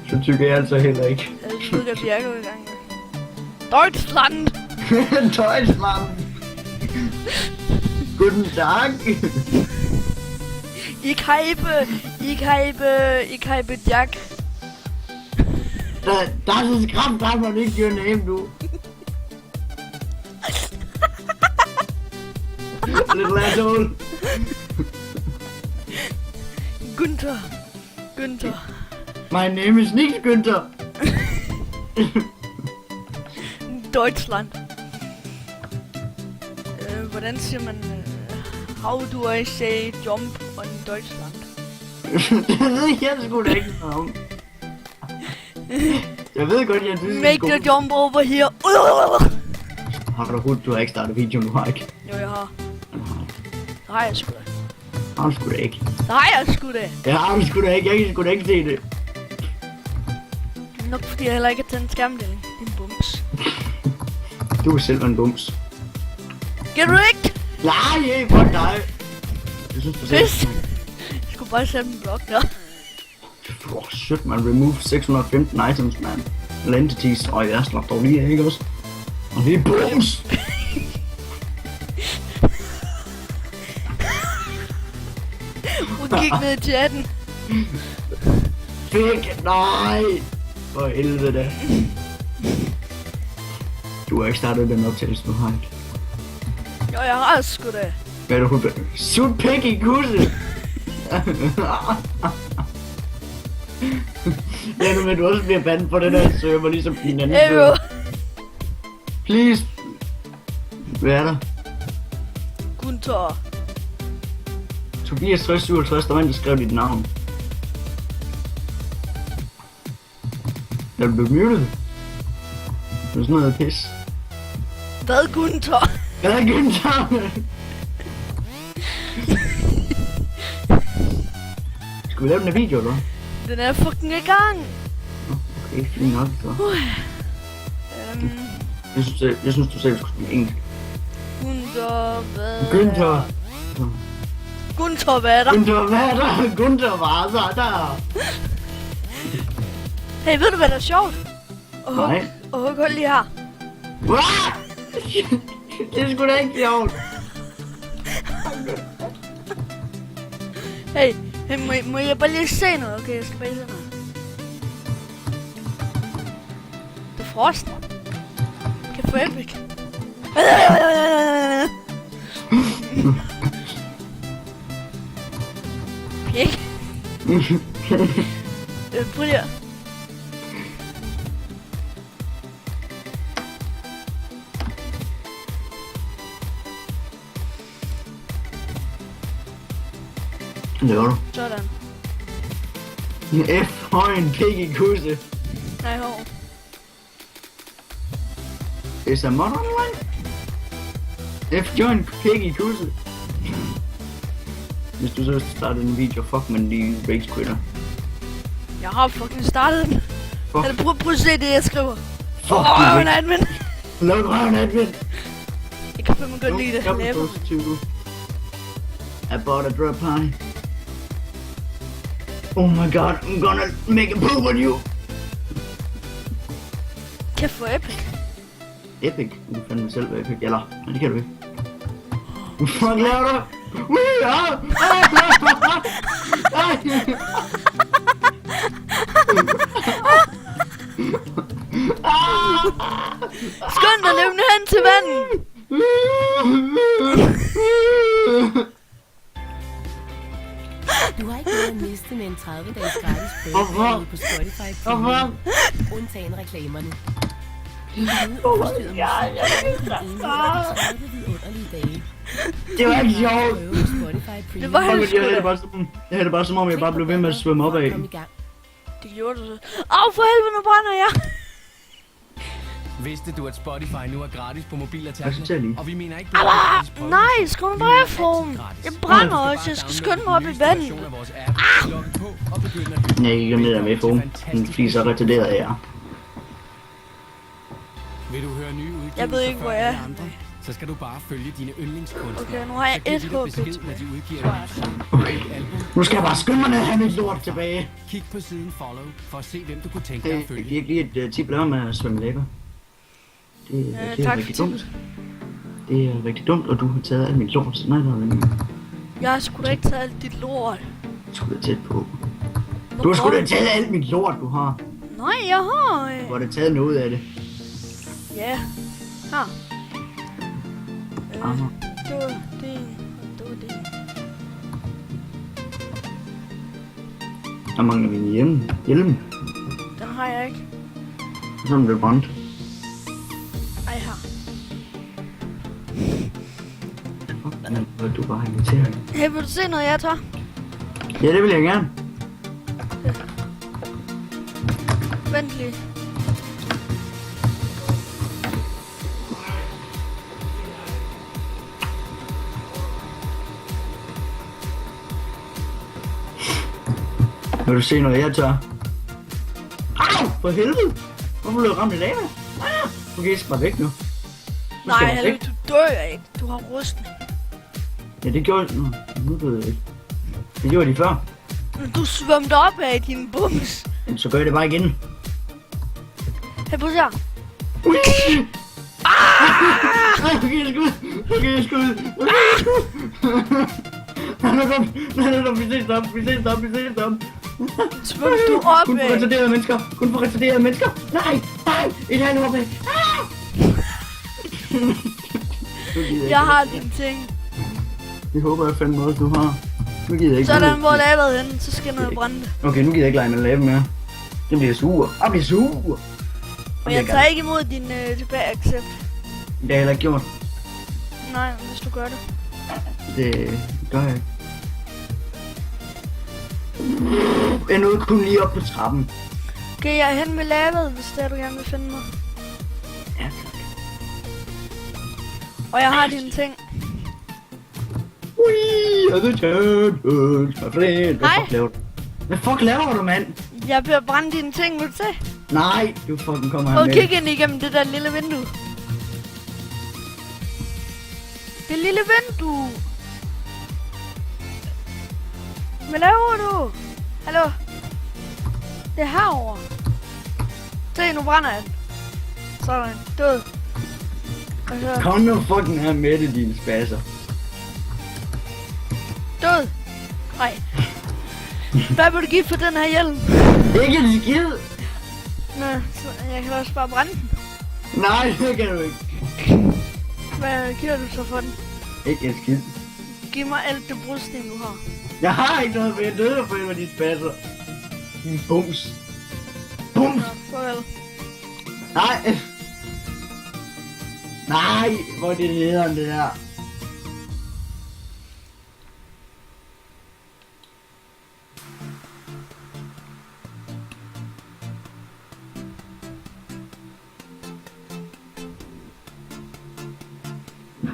Så tykker jeg altså heller ikke. Jeg ved godt, vi er gået i gang med. Deutschland! Deutschland! Guten Tag! Ich habe Jack. Das ist Krafthammer, nicht your name, du. Little asshole. Günther. My name is nicht Günther. Deutschland. Hvordan siger man... how do I say jump on Deutschland? Det ved jeg sgu da ikke noget om. Jeg ved godt, jeg synes, Make the jump over here. Har du hovedet? Du har ikke startet videoen, du har ikke. Jo, jeg har. Det har jeg sgu da. Har du sgu da ikke. Det har jeg sgu da. Jeg har du sgu da ikke. Jeg kan sgu da ikke se det. Nok fordi jeg heller ikke har taget en skærmdeling. Din bums. Du er selv en bums. Get du ikke? Nej, fuck dig. Jeg synes, du selv. Jeg skulle bare sætte en blok der. Oh shit, man. Remove 615 items, man. Entities. Jeg slap dog lige af, ikke også? Og det er bums. Hun gik ned i chatten. Fik, nej. For helvede da. Du har ikke startet den optagelse, du har ikke. Jo, jeg har sgu da. Hvad er det, sut pik i kusse. Ja, nu vil du også blive bandet på den her server, ligesom din anden server. Please. Hvad er der? Gunther. Tobias 6057, der var en, der skrev dit navn. Er du blevet muted? Det er sådan noget pis. Hvad, Gunther? Hvad er Günther? Skal vi lave den her video, eller? Den er fucking i gang. Okay, fint nok, så. Jeg synes, du selv skulle spille engelsk. Gunther, hvad? Günther. Gunther, hvad er der? Günther, hvad er der? Günther, hvad er der? Hey, ved du hvad der er sjovt? Nej. Og hug hold lige her. Det er sgu da ikke sjovt. Hey, må jeg bare lige se noget? Okay, jeg skal bare lige se noget. Det er frosten. Kan få epic. Pik. Prøv lige. Det var du. Sådan. F og en pik i kusse. Nej, hov. Is a mod online? F join pik i kusse. Hvis du så starter en video, fuck man lige rage quitter. Jeg har fucking startet den. Fuck. Eller prøv at se det, jeg skriver. Fuck En admin. Luk røven, admin. Jeg kan fandme godt lide det. Læber. I bought a drop pie. Oh my god, I'm gonna make a poop on you. Kan få epic. Epic? Du kan fandme selv være epic. Eller, nej det kan du ikke. Fuck laver du? We are! Skynd dig nemlig hen til vandet. Du har ikke noget at miste med en 30-dages gratis Hvorfor? på Spotify. Hvorfor? Undtagen reklamerne. Det var ikke sjovt. Det var helt sgu da. Jeg havde det bare som om, jeg bare blev ved med at svømme op af. Det gjorde du så. Au for helvede, nu brænder jeg. Vidste du, at Spotify nu er gratis på mobiler til og vi mener ikke nej, skriv nu bare iPhone. Jeg brænder også, jeg skal skynde mig op i vandet. Nej, jeg kan med dig med iPhone, fordi så retarderet er jeg. Vil du høre nye udgivelser? Jeg ved ikke, hvor jeg er. så skal du bare følge dine yndlingskunstnere. Okay, nu har jeg Så giver et vi dig HP besked, tilbage. når de udgiver Tror jeg. et album. Nu skal jeg bare skynde mig ned og have mit lort tilbage. Kig på siden follow, for at se, hvem du kunne tænke dig Det at følge. er lige et tip, lad være med at svømme lækker. Det er Tak rigtig for dumt. Det er rigtig dumt, og du har taget alt mit lort. Nej, Jeg har sgu da ikke taget alt dit lort. du skulle da tæt på. Du har sgu da taget alt mit lort, du har. Nej, jeg har... Du har da taget noget af det. Ja. Her. Aha. Det var det. Der mangler min hjelm. Den har jeg ikke. Så er den blevet brændt. Ej, her. Du bare inviterer. Hey, vil du se noget, jeg tager? Ja, det vil jeg gerne. Vent lige. Vil du se noget, jeg tør? Au! For helvede! Hvorfor blev du ramt i lava? Okay, jeg skal bare væk nu. Nej, helvede, du dør ikke. Du har rustning. Ja, det gjorde... Nu døde jeg ikke. Det gjorde de før. Du svømte op af din bums. Men så gør jeg det bare igen. Hey, prøv at se her. Ui! Okay, skud! Okay, skud! Vi ses op! Svømte du op Kun for af? retarderede mennesker! Nej! Et halvt op af! Jeg har dine ting. Det håber jeg fandme også, du har. Nu gider jeg ikke. Sådan, hvor lavet henne, så skal noget brænde. Okay, nu gider jeg ikke lege med lave mere. Det bliver sur. Jeg bliver sur. Men jeg tager ikke imod din tilbage-accept. Det har jeg heller ikke gjort. Nej, hvis du gør det. Det gør jeg ikke. Jeg nåede kun lige op på trappen. Okay, jeg er hen med lavet, hvis det er, du gerne vil finde mig. Ja, tak. Og jeg har dine ting. We are the champions, my friend. Hej. Hvad fuck laver du, mand? Jeg bliver brændt dine ting, vil du se? Nej, du fucking kommer her Og med. kig ind igennem det der lille vindue. Det lille vindue. Hvad laver du? Hallo? Det er herovre. Se, nu brænder jeg den. Sådan, død. Og så Kom nu fucking her med det, dine spasser. død. Nej. Hvad vil du give for den her hjelm? Ikke en skid. Nå, så jeg kan også bare brænde den. Nej, det kan du ikke. Hvad giver du så for den? Ikke en skid. Giv mig alt det brudsten, du har. Jeg har ikke noget, for jeg døde for en af de spasser. Din bums. Bums. Nå, farvel. Nej. Nej, hvor er det nederen det der.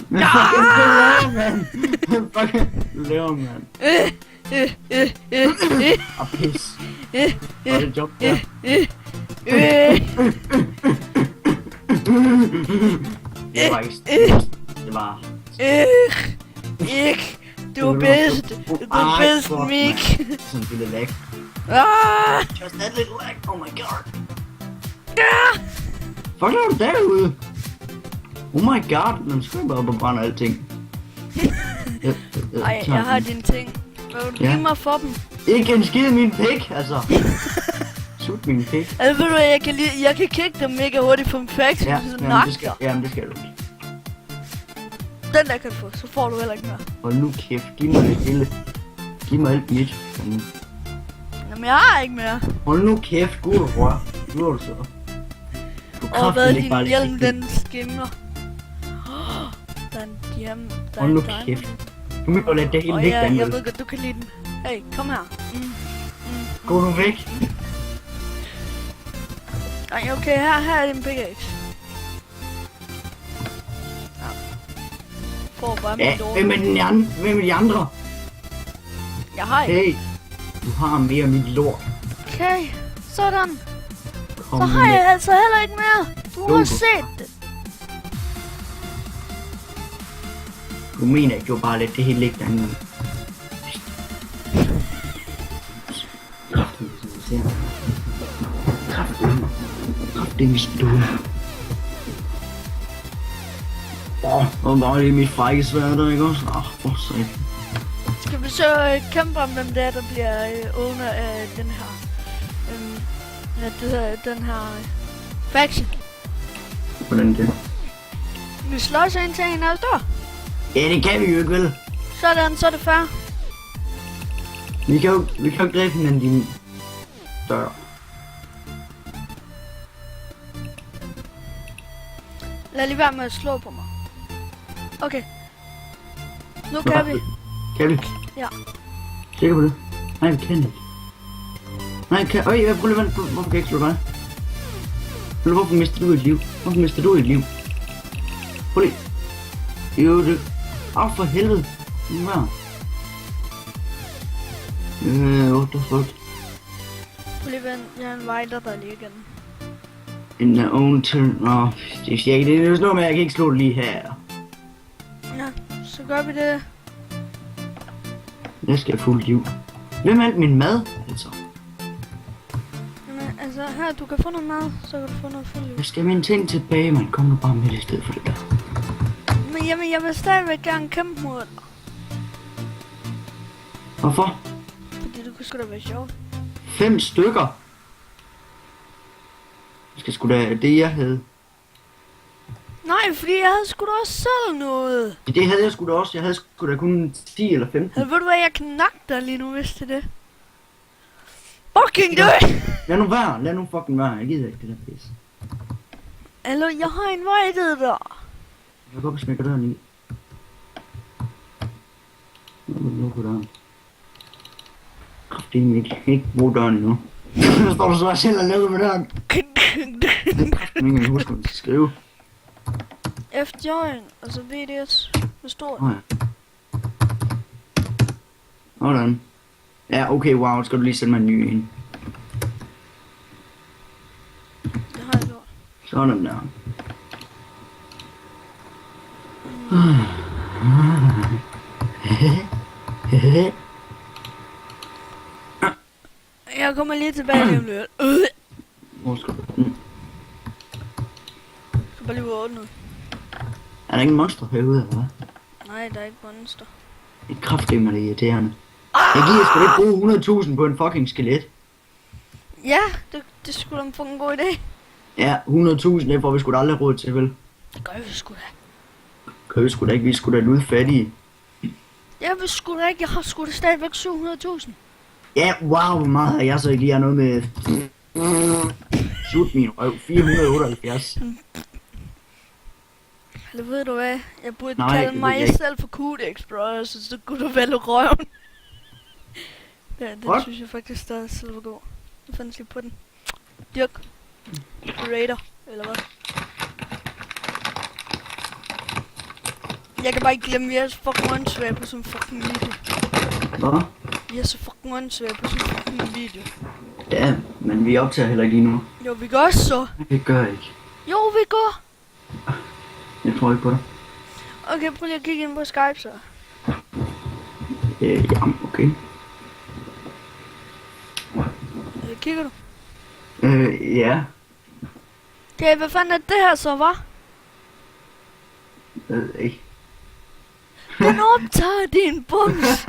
Hvad fucking laver, mand? Hvad fucking laver, mand? Og pis. Var det job der? Det var ikke det var... Ikke. Du er bedst. Du er bedst, Mik. Sådan en lille lag. Ah! Just that little lag. Oh my god. Ah! Fuck laver du derude? Oh my god. Man skal bare brænde alting. Ej, jeg har dine ting. Hvad vil du Ja. give mig for dem? Ikke en skid min pik, altså. Sut min pik. Altså, ved du hvad, jeg kan kigge dem mega hurtigt på en fax, Ja, hvis du jamen, det nakker. jamen det skal du. Den der kan du få, så får du heller ikke mere. Hold nu kæft, giv mig det hele. Giv mig alt mit. Jamen, jeg har ikke mere. Hold nu kæft, gud rør. Nu er du så. Du Og hvad ikke din bare hjelm, lige- den skimmer. Der er en hjelm, der er Hold nu en diamond. kæft. Du må bare lade det hele Og ligge ja, derinde. jeg ved godt, du kan lide den. Hey, kom her. Gå nu væk. Ej, okay, her er din pickaxe. Ja. Får bare Ja, mit lort. hvem er de andre? Jeg har ikke. Hey, du har mere af mit lort. Okay, sådan. Kom Så nu har med. jeg altså heller ikke mere. Du Jo, har du- set det. Du mener ikke, jo bare lidt det hele ligge derinde. Kraften, vi stod. Og bare lige mit frække sværd der, ikke også? Hvor så. Skal vi så kæmpe om, hvem det er, der bliver owner af den her... den her... faction? Hvordan det? Vi slås ind til en af os dør. Ja, det kan vi jo ikke, vel? Sådan, så er det fair. Vi kan jo ikke dræbe hinanden din dør. Lad lige være med at slå på mig. Okay. Nu kan vi. Kan vi? Ja. Sikker på det? Nej, vi kan ikke. Nej, kan... Øj, prøv lige vent. Hvorfor kan jeg ikke slå dig? Hvorfor mister du et liv? Hvorfor mister du et liv? Prøv lige. Jo, det... for helvede. Ja. What the fuck? Prøv lige vent. Jeg er en vej, der lige igen. In the own turn... det er ikke. Det er sådan noget med, jeg kan ikke slå det lige her. Ja, så gør vi det. Jeg skal have fuld liv. Hvem er alt min mad, altså? Jamen, altså her, du kan få noget mad, så kan du få noget fuld liv. Jeg skal have mine ting tilbage, man. Kom nu bare med i stedet for det der. Men jamen, jeg vil stadigvæk gerne kæmpe mod dig. Hvorfor? Fordi det kunne sgu da være sjovt. 5 stykker? Jeg skal sgu da det, jeg havde. Nej, fordi jeg havde sgu da også selv noget. Det havde jeg sgu da også. Jeg havde sgu da kun 10 eller 15. Ved du hvad, jeg knakte dig lige nu, hvis det er det. Fucking død! Lad nu være. Lad nu fucking være. Jeg gider ikke det der pisse. Hallo, jeg har invited dig. Jeg går op og smækker døren i. Nu på døren. Det er ikke bruge døren endnu. Så står du så selv og lukker med døren. Jeg kan ikke huske, hvad du skal skrive. F-join, og så VDS med stort. Ja. Hvordan? Ja, okay, wow, skal du lige sende mig en ny en. Det har jeg gjort. Sådan der. Jeg kommer lige tilbage lige om lidt. Hvor skal du? Jeg skal bare lige ud og noget. Er der ikke en monster herude, eller hvad? Nej, der er ikke monster. Et kraftgame er det irriterende. Jeg giver sgu da ikke bruge 100.000 på en fucking skelet. Ja, det skulle da en fucking god idé. Ja, 100.000, det får vi sgu da aldrig råd til, vel? Det gør vi sgu da. Kan vi sgu da ikke, vi sgu da ud fattige. Jeg vil sgu da ikke, jeg har sgu da stadigvæk 700.000. Ja, wow, hvor meget har jeg så ikke lige noget med... Slut min røv, 478. Eller ved du hvad, jeg burde Nej, det kalde ved mig jeg ikke. selv for Codex, bro, så kunne du vælge røven. Ja, det synes jeg faktisk, der er selv god. Jeg fandt lige på den. Dirk. Raider, eller hvad? Jeg kan bare ikke glemme, at vi er så fucking åndssvage på sådan en fucking video. Hvad? Vi er så fucking åndssvage på sådan en fucking video. Ja, men vi optager heller ikke lige nu. Jo, vi gør også så. Det gør jeg ikke. Jo, vi gør. Jeg tror ikke på dig. Okay, prøv lige at kigge ind på Skype så. Ja, okay. Kigger du? Ja. Okay, hvad fanden er det her så, var? Jeg ved ikke. Den optager din bums.